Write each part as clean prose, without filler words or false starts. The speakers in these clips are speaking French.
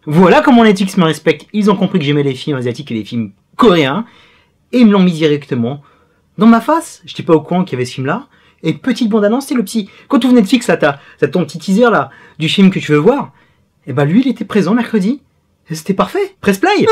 Voilà comment Netflix me respecte. Ils ont compris que j'aimais les films asiatiques et les films coréens. Et ils me l'ont mis directement dans ma face. J'étais pas au courant qu'il y avait ce film-là. Et petite bande-annonce, c'est le petit. Quand tu ouvres Netflix, là, t'as ton petit teaser, là, du film que tu veux voir. Et bah, lui, il était présent mercredi. Et c'était parfait. Press play.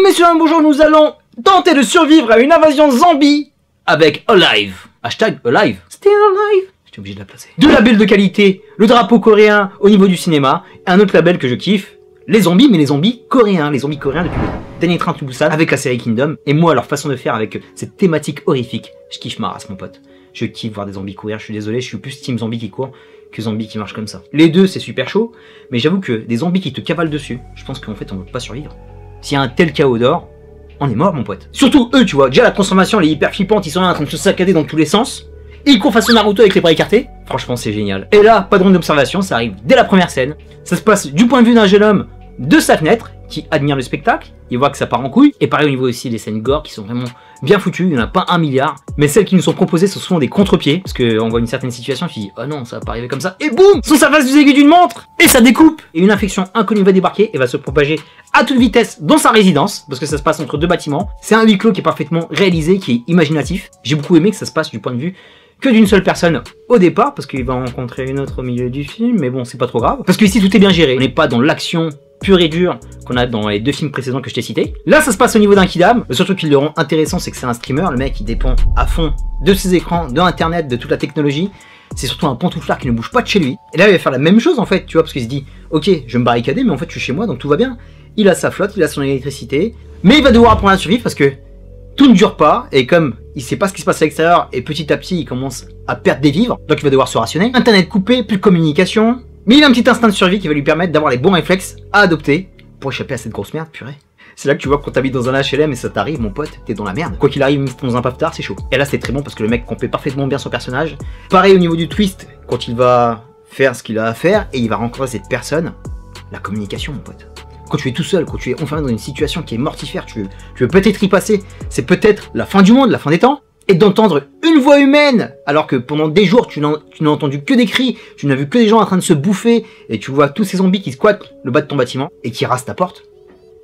Messieurs, bonjour, nous allons tenter de survivre à une invasion zombie avec Alive. Hashtag Alive. Still Alive. J'étais obligé de la placer. Deux labels de qualité. Le drapeau coréen au niveau du cinéma. Et un autre label que je kiffe. Les zombies, mais les zombies coréens. Les zombies coréens depuis le dernier train to Busan avec la série Kingdom. Et moi, leur façon de faire avec cette thématique horrifique. Je kiffe ma race, mon pote. Je kiffe voir des zombies courir. Je suis désolé, je suis plus team zombie qui court que zombie qui marche comme ça. Les deux, c'est super chaud. Mais j'avoue que des zombies qui te cavalent dessus, je pense qu'en fait, on ne peut pas survivre. S'il y a un tel chaos dehors, on est mort, mon pote. Surtout eux, tu vois. Déjà, la transformation, elle est hyper flippante. Ils sont là en train de se saccader dans tous les sens. Et ils courent face au Naruto avec les bras écartés. Franchement, c'est génial. Et là, pas de ronde d'observation, ça arrive dès la première scène. Ça se passe du point de vue d'un jeune homme de sa fenêtre qui admire le spectacle. Il voit que ça part en couille. Et pareil au niveau aussi des scènes gore qui sont vraiment bien foutues. Il n'y en a pas 1 milliard. Mais celles qui nous sont proposées, ce sont souvent des contre-pieds. Parce qu'on voit une certaine situation, je me dis, oh non, ça va pas arriver comme ça. Et boum, son surface du aiguille d'une montre. Et ça découpe. Et une infection inconnue va débarquer et va se propager à toute vitesse dans sa résidence. Parce que ça se passe entre deux bâtiments. C'est un huis clos qui est parfaitement réalisé, qui est imaginatif. J'ai beaucoup aimé que ça se passe du point de vue que d'une seule personne au départ, parce qu'il va en rencontrer une autre au milieu du film, mais bon, c'est pas trop grave. Parce que ici, tout est bien géré. On n'est pas dans l'action pure et dure qu'on a dans les deux films précédents que je t'ai cités. Là, ça se passe au niveau d'un kidam. Le seul truc qui le rend intéressant, c'est que c'est un streamer. Le mec, il dépend à fond de ses écrans, de Internet, de toute la technologie. C'est surtout un pantouflard qui ne bouge pas de chez lui. Et là, il va faire la même chose, en fait, tu vois, parce qu'il se dit, ok, je vais me barricader, mais en fait, je suis chez moi, donc tout va bien. Il a sa flotte, il a son électricité, mais il va devoir apprendre à survivre parce que tout ne dure pas, et comme il sait pas ce qui se passe à l'extérieur, et petit à petit il commence à perdre des vivres, donc il va devoir se rationner. Internet coupé, plus de communication, mais il a un petit instinct de survie qui va lui permettre d'avoir les bons réflexes à adopter pour échapper à cette grosse merde, purée. C'est là que tu vois que quand t'habites dans un HLM et ça t'arrive, mon pote, t'es dans la merde. Quoi qu'il arrive, dans un pavetard, c'est chaud. Et là, c'est très bon parce que le mec complète parfaitement bien son personnage. Pareil au niveau du twist, quand il va faire ce qu'il a à faire et il va rencontrer cette personne, la communication, mon pote. Quand tu es tout seul, quand tu es enfermé dans une situation qui est mortifère, tu veux peut-être y passer, c'est peut-être la fin du monde, la fin des temps, et d'entendre une voix humaine, alors que pendant des jours, tu n'as entendu que des cris, tu n'as vu que des gens en train de se bouffer, et tu vois tous ces zombies qui squattent le bas de ton bâtiment, et qui rasent ta porte.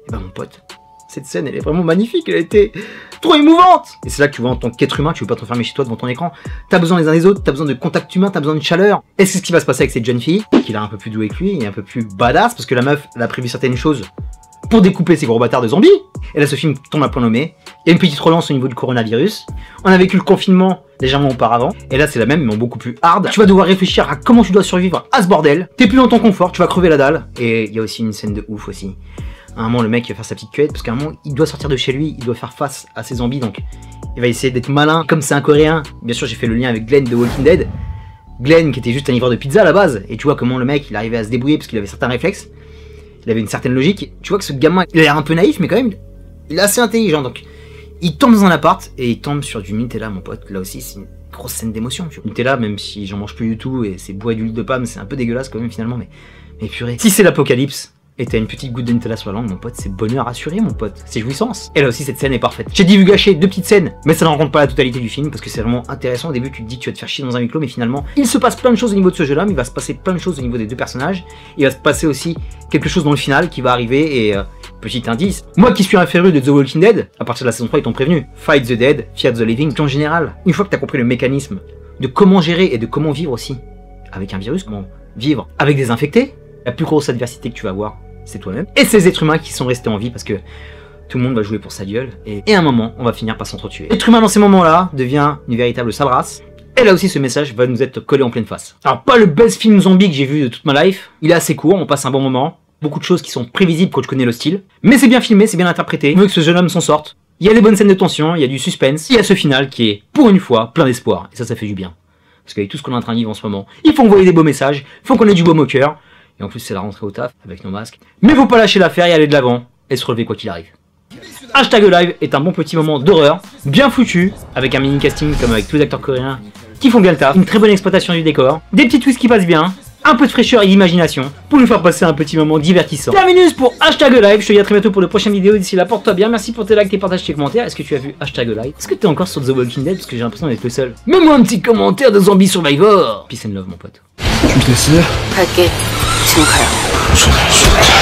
Et ben mon pote, cette scène, elle est vraiment magnifique, elle a été trop émouvante. Et c'est là que tu vois en tant qu'être humain, tu veux pas t'enfermer chez toi devant ton écran. T'as besoin les uns des autres, t'as besoin de contact humain, t'as besoin de chaleur. Et c'est ce qui va se passer avec cette jeune fille, qui est un peu plus douée que lui, et un peu plus badass, parce que la meuf, elle a prévu certaines choses pour découper ces gros bâtards de zombies. Et là, ce film tombe à point nommé. Il y a une petite relance au niveau du coronavirus. On a vécu le confinement légèrement auparavant. Et là, c'est la même, mais en beaucoup plus hard. Tu vas devoir réfléchir à comment tu dois survivre à ce bordel. T'es plus dans ton confort, tu vas crever la dalle. Et il y a aussi une scène de ouf aussi. À un moment, le mec va faire sa petite cueillette, parce qu'à un moment, il doit sortir de chez lui, il doit faire face à ces zombies, donc il va essayer d'être malin. Comme c'est un coréen, bien sûr, j'ai fait le lien avec Glenn de Walking Dead. Glenn, qui était juste un livreur de pizza à la base, et tu vois comment le mec, il arrivait à se débrouiller, parce qu'il avait certains réflexes, il avait une certaine logique. Tu vois que ce gamin, il a l'air un peu naïf, mais quand même, il est assez intelligent, donc il tombe dans un appart, et il tombe sur du Nutella, mon pote. Là aussi, c'est une grosse scène d'émotion. Nutella, même si j'en mange plus du tout, et c'est bourré d'huile de palme, c'est un peu dégueulasse quand même, finalement, mais purée. Si c'est l'apocalypse, et t'as une petite goutte de Nutella sur la langue, mon pote, c'est bonheur assuré, mon pote, c'est jouissance. Et là aussi, cette scène est parfaite. J'ai divulgaché 2 petites scènes, mais ça ne rencontre pas la totalité du film, parce que c'est vraiment intéressant. Au début, tu te dis que tu vas te faire chier dans un huis clos, mais finalement, il se passe plein de choses au niveau de ce jeune homme, il va se passer plein de choses au niveau des 2 personnages, il va se passer aussi quelque chose dans le final qui va arriver, et petit indice, moi qui suis un féru de The Walking Dead, à partir de la saison 3, ils t'ont prévenu, fight the dead, fear the living, en général, une fois que t'as compris le mécanisme de comment gérer et de comment vivre aussi avec un virus, comment vivre avec des infectés, la plus grosse adversité que tu vas avoir, c'est toi-même. Et ces êtres humains qui sont restés en vie parce que tout le monde va jouer pour sa gueule. Et à un moment, on va finir par s'entretuer. L'être humain dans ces moments-là devient une véritable sale race. Et là aussi, ce message va nous être collé en pleine face. Alors, pas le best film zombie que j'ai vu de toute ma life. Il est assez court, on passe un bon moment. Beaucoup de choses qui sont prévisibles quand tu connais le style. Mais c'est bien filmé, c'est bien interprété. On veut que ce jeune homme s'en sorte. Il y a des bonnes scènes de tension, il y a du suspense. Il y a ce final qui est, pour une fois, plein d'espoir. Et ça fait du bien. Parce qu'avec tout ce qu'on est en train de vivre en ce moment, il faut envoyer des beaux messages, il faut qu'on ait du baume au cœur. Et en plus, c'est la rentrée au taf, avec nos masques. Mais faut pas lâcher l'affaire et aller de l'avant, et se relever quoi qu'il arrive. Hashtag Live est un bon petit moment d'horreur, bien foutu, avec un mini casting comme avec tous les acteurs coréens qui font bien le taf, une très bonne exploitation du décor, des petits twists qui passent bien, un peu de fraîcheur et d'imagination, pour nous faire passer un petit moment divertissant. Terminus pour Hashtag Live, je te dis à très bientôt pour de prochaines vidéos, d'ici là, porte-toi bien, merci pour tes likes, tes partages, tes commentaires. Est-ce que tu as vu Hashtag Live? Est-ce que t'es encore sur The Walking Dead? Parce que j'ai l'impression d'être le seul. Mets-moi un petit commentaire de Zombie Survivor. Peace and love, mon pote. 준비됐어요? 갈게. 지금 가요.